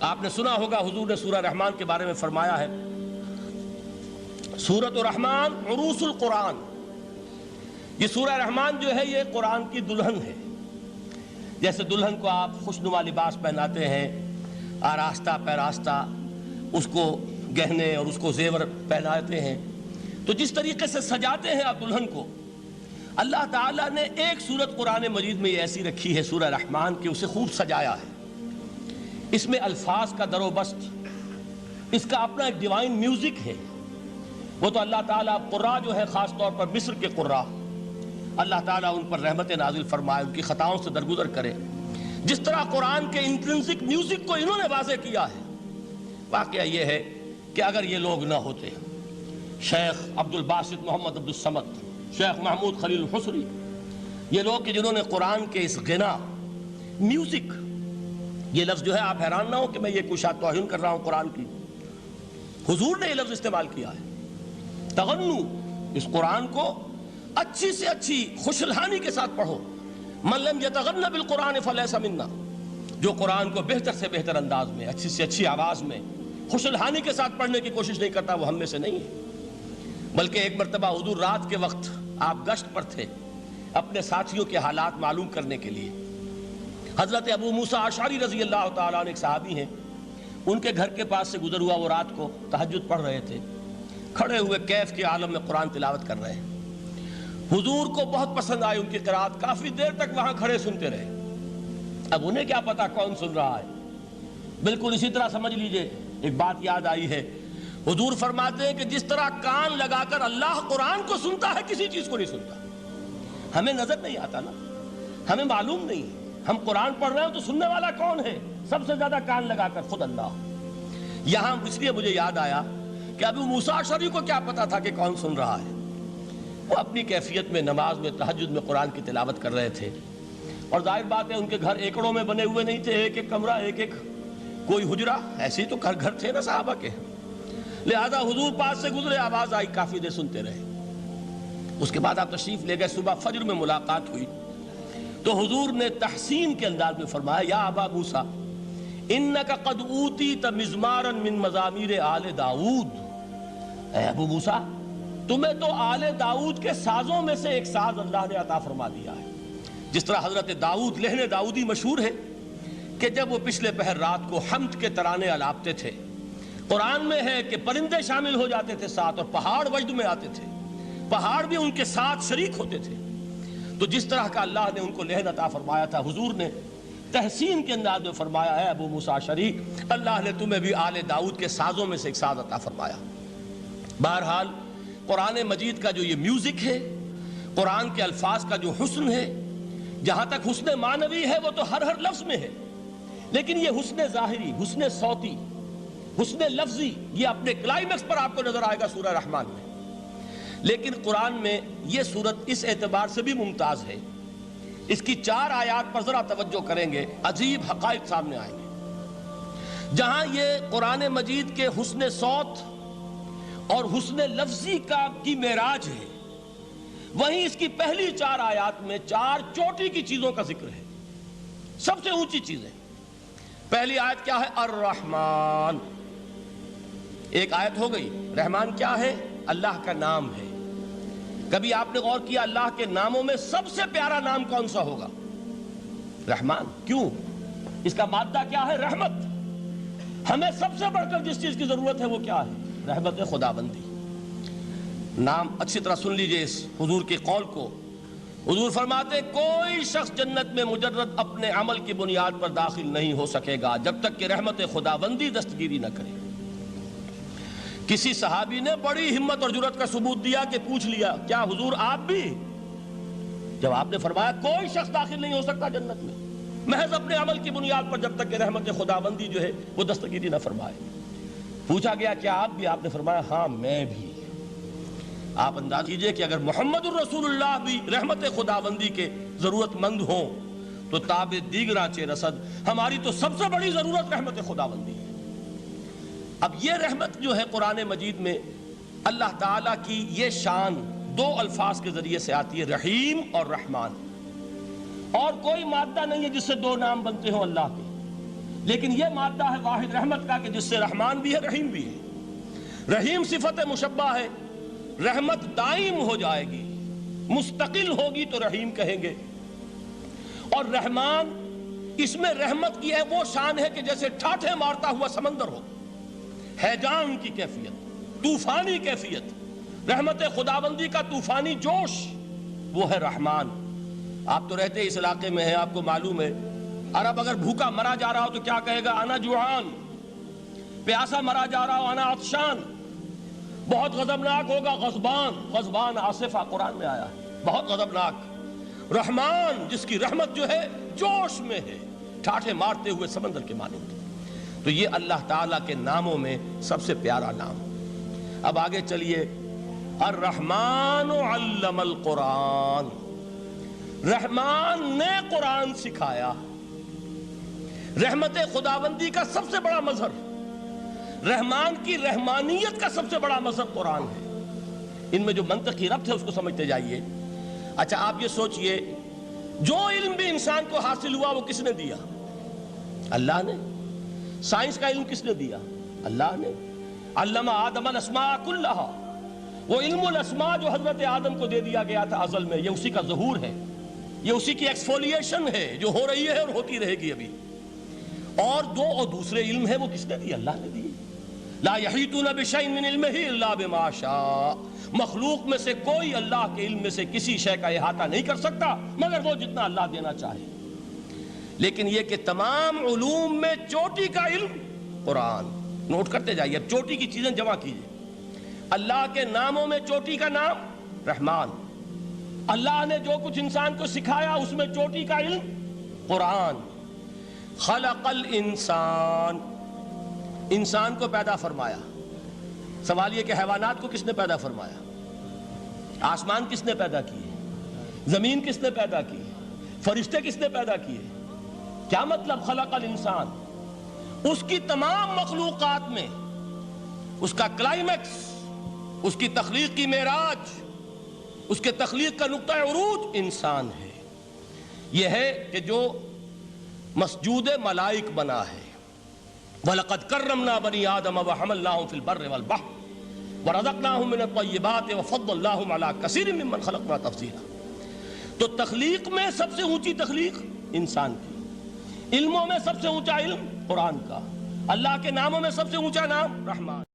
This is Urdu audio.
آپ نے سنا ہوگا حضور نے سورہ رحمان کے بارے میں فرمایا ہے، سورۃ الرحمن عروس القرآن. یہ سورہ رحمان جو ہے یہ قرآن کی دلہن ہے. جیسے دلہن کو آپ خوشنما لباس پہناتے ہیں، آراستہ پیراستہ اس کو گہنے اور اس کو زیور پہناتے ہیں، تو جس طریقے سے سجاتے ہیں آپ دلہن کو، اللہ تعالیٰ نے ایک سورت قرآن مجید میں یہ ایسی رکھی ہے سورہ رحمان کہ اسے خوب سجایا ہے. اس میں الفاظ کا در و بست، اس کا اپنا ایک ڈیوائن میوزک ہے. وہ تو اللہ تعالیٰ قراء جو ہے، خاص طور پر مصر کے قراء، اللہ تعالیٰ ان پر رحمت نازل فرمائے، ان کی خطاؤں سے درگزر کرے. جس طرح قرآن کے انٹرنسک میوزک کو انہوں نے واضح کیا ہے. واقعہ یہ ہے کہ اگر یہ لوگ نہ ہوتے، شیخ عبد الباسط محمد عبد الصمد، شیخ محمود خلیل الحصری، یہ لوگ کہ جنہوں نے قرآن کے اس غنا، میوزک، یہ لفظ جو ہے آپ حیران نہ ہو کہ میں یہ کوئی شاید توہین کر رہا ہوں قرآن کی، حضور نے یہ لفظ استعمال کیا ہے. تغنو، اس قرآن کو اچھی سے اچھی خوشلحانی کے ساتھ پڑھو. من لم یتغن بالقرآن فلیس منا، جو قرآن کو بہتر سے بہتر انداز میں، اچھی سے اچھی آواز میں، خوشلحانی کے ساتھ پڑھنے کی کوشش نہیں کرتا، وہ ہم میں سے نہیں ہے. بلکہ ایک مرتبہ حضور رات کے وقت آپ گشت پر تھے اپنے ساتھیوں کے حالات معلوم کرنے کے لیے. حضرت ابو موسیٰ اشعری رضی اللہ تعالیٰ عنہ ایک صحابی ہیں، ان کے گھر کے پاس سے گزر ہوا. وہ رات کو تہجد پڑھ رہے تھے، کھڑے ہوئے کیف کے عالم میں قرآن تلاوت کر رہے ہیں. حضور کو بہت پسند آئی ان کی قرات، کافی دیر تک وہاں کھڑے سنتے رہے. اب انہیں کیا پتا کون سن رہا ہے. بالکل اسی طرح سمجھ لیجئے ایک بات یاد آئی ہے. حضور فرماتے ہیں کہ جس طرح کان لگا کر اللہ قرآن کو سنتا ہے، کسی چیز کو نہیں سنتا. ہمیں نظر نہیں آتا نا، ہمیں معلوم نہیں ہے. ہم قرآن پڑھ رہے ہیں تو سننے والا کون ہے؟ سب سے زیادہ کان لگا کر خود اللہ. یہاں اس لیے مجھے یاد آیا کہ ابو موسیٰ اشعری کو کیا پتا تھا کہ کون سن رہا ہے. وہ اپنی کیفیت میں نماز میں تہجد میں قرآن کی تلاوت کر رہے تھے. اور ظاہر بات ہے ان کے گھر ایکڑوں میں بنے ہوئے نہیں تھے، ایک ایک کمرہ، ایک ایک کوئی حجرہ، ایسے ہی تو گھر تھے نا صحابہ کے. لہذا حضور پاس سے گزرے، آواز آئی، کافی دیر سنتے رہے. اس کے بعد آپ تشریف لے گئے. صبح فجر میں ملاقات ہوئی تو حضور نے تحسین کے انداز میں فرمایا، یا ابا موسیٰ انک قد اوتیت مزمارا من مزامیر آل داؤد. اے ابو موسیٰ، تمہیں تو آل داؤد کے سازوں میں سے ایک ساز اللہ نے عطا فرما دیا ہے. جس طرح حضرت داؤد، لہن داؤدی مشہور ہے کہ جب وہ پچھلے پہر رات کو حمد کے ترانے الاپتے تھے، قرآن میں ہے کہ پرندے شامل ہو جاتے تھے ساتھ، اور پہاڑ وجد میں آتے تھے، پہاڑ بھی ان کے ساتھ شریک ہوتے تھے. تو جس طرح کا اللہ نے ان کو لہن عطا فرمایا تھا، حضور نے تحسین کے انداز میں فرمایا ہے ابو موسیٰ اشعری، اللہ نے تمہیں بھی آل داؤد کے سازوں میں سے ایک ساز عطا فرمایا. بہرحال قرآن مجید کا جو یہ میوزک ہے، قرآن کے الفاظ کا جو حسن ہے، جہاں تک حسن معنوی ہے وہ تو ہر لفظ میں ہے، لیکن یہ حسن ظاہری، حسن صوتی، حسن لفظی، یہ اپنے کلائمیکس پر آپ کو نظر آئے گا سورہ رحمان میں. لیکن قرآن میں یہ سورت اس اعتبار سے بھی ممتاز ہے، اس کی 4 آیات پر ذرا توجہ کریں گے، عجیب حقائق سامنے آئیں گے. جہاں یہ قرآن مجید کے حسن صوت اور حسن لفظی کی معراج ہے، وہیں اس کی پہلی 4 آیات میں 4 چوٹی کی چیزوں کا ذکر ہے، سب سے اونچی چیزیں. پہلی آیت کیا ہے؟ الرحمن. ایک آیت ہو گئی. رحمان کیا ہے؟ اللہ کا نام ہے. کبھی آپ نے غور کیا اللہ کے ناموں میں سب سے پیارا نام کون سا ہوگا؟ رحمان. کیوں؟ اس کا مادہ کیا ہے؟ رحمت. ہمیں سب سے بڑھ کر جس چیز کی ضرورت ہے وہ کیا ہے؟ رحمت خداوندی. نام اچھی طرح سن لیجئے اس حضور کے قول کو. حضور فرماتے کوئی شخص جنت میں مجرد اپنے عمل کی بنیاد پر داخل نہیں ہو سکے گا جب تک کہ رحمت خداوندی دستگیری نہ کرے. کسی صحابی نے بڑی ہمت اور جرأت کا ثبوت دیا کہ پوچھ لیا، کیا حضور آپ بھی؟ جب آپ نے فرمایا کوئی شخص داخل نہیں ہو سکتا جنت میں محض اپنے عمل کی بنیاد پر جب تک کہ رحمت خداوندی جو ہے وہ دستگیری نہ فرمائے. پوچھا گیا کیا آپ بھی؟ آپ نے فرمایا ہاں میں بھی. آپ انداز کیجئے کہ اگر محمد الرسول اللہ بھی رحمت خداوندی کے ضرورت مند ہوں تو تاب دیگراں چہ رسد، ہماری تو سب سے بڑی ضرورت رحمت خداوندی ہے. اب یہ رحمت جو ہے قرآن مجید میں اللہ تعالیٰ کی یہ شان 2 الفاظ کے ذریعے سے آتی ہے، رحیم اور رحمان. اور کوئی مادہ نہیں ہے جس سے 2 نام بنتے ہوں اللہ کے. لیکن یہ مادہ ہے واحد رحمت کا کہ جس سے رحمان بھی ہے رحیم بھی ہے۔ رحیم صفت مشبہ ہے، رحمت دائم ہو جائے گی، مستقل ہوگی تو رحیم کہیں گے۔ اور رحمان، اس میں رحمت کی ہے وہ شان ہے کہ جیسے ٹھاٹھے مارتا ہوا سمندر ہو، ہیجان کی کیفیت، طوفانی کیفیت، رحمت خداوندی کا طوفانی جوش، وہ ہے رحمان۔ آپ تو رہتے اس علاقے میں ہیں، آپ کو معلوم ہے عرب اگر بھوکا مرا جا رہا ہو تو کیا کہے گا؟ انا جوعان۔ پیاسا مرا جا رہا ہو انا عطشان۔ بہت غضبناک ہوگا غضبان، غضبان آصفہ قرآن میں آیا ہے، بہت غضبناک۔ رحمان جس کی رحمت جو ہے جوش میں ہے، ٹھاٹھے مارتے ہوئے سمندر کے مانند۔ تو یہ اللہ تعالیٰ کے ناموں میں سب سے پیارا نام۔ اب آگے چلیے، الرحمن علم القرآن، رحمان نے قرآن سکھایا۔ رحمت خداوندی کا سب سے بڑا مظہر، رحمان کی رحمانیت کا سب سے بڑا مظہر قرآن ہے۔ ان میں جو منطقی ربط ہے اس کو سمجھتے جائیے۔ اچھا آپ یہ سوچئے، جو علم بھی انسان کو حاصل ہوا وہ کس نے دیا؟ اللہ نے۔ سائنس کا علم کس نے دیا؟ اللہ نے۔ علم آدم الاسماء کلہا، وہ علم الاسماء جو حضرت آدم کو دے دیا گیا تھا ازل میں، یہ اسی کا ظہور ہے، یہ اسی کی ایکسفولیشن ہے جو ہو رہی ہے اور ہوتی رہے گی ابھی۔ اور دوسرے علم ہے وہ کس نے دی؟ اللہ نے دی۔ لا یحیطون بشیء من علمہ الا بما شاء، مخلوق میں سے کوئی اللہ کے علم میں سے کسی شے کا احاطہ نہیں کر سکتا مگر وہ جتنا اللہ دینا چاہے۔ لیکن یہ کہ تمام علوم میں چوٹی کا علم قرآن۔ نوٹ کرتے جائیے، اب چوٹی کی چیزیں جمع کیجئے۔ اللہ کے ناموں میں چوٹی کا نام رحمان، اللہ نے جو کچھ انسان کو سکھایا اس میں چوٹی کا علم قرآن۔ خلق الانسان، انسان کو پیدا فرمایا۔ سوال یہ کہ حیوانات کو کس نے پیدا فرمایا؟ آسمان کس نے پیدا کیے؟ زمین کس نے پیدا کی؟ فرشتے کس نے پیدا کیے؟ کیا مطلب خلق الانسان؟ اس کی تمام مخلوقات میں اس کا کلائمیکس، اس کی تخلیق کی معراج، اس کے تخلیق کا نقطہ عروج انسان ہے۔ یہ ہے کہ جو مسجود ملائک بنا ہے۔ وَلَقَدْ كَرَّمْنَا بَنِي آدَمَ وَحَمَلْنَاهُمْ فِي الْبَرِّ وَالْبَحْرِ وَرَزَقْنَاهُمْ مِنَ الطَّيِّبَاتِ وَفَضَّلْنَاهُمْ عَلَى كَثِيرٍ مِّمَّنْ خَلَقْنَا تَفْضِيلًا۔ تو تخلیق میں سب سے اونچی تخلیق انسان کی، علموں میں سب سے اونچا علم قرآن کا، اللہ کے ناموں میں سب سے اونچا نام رحمان۔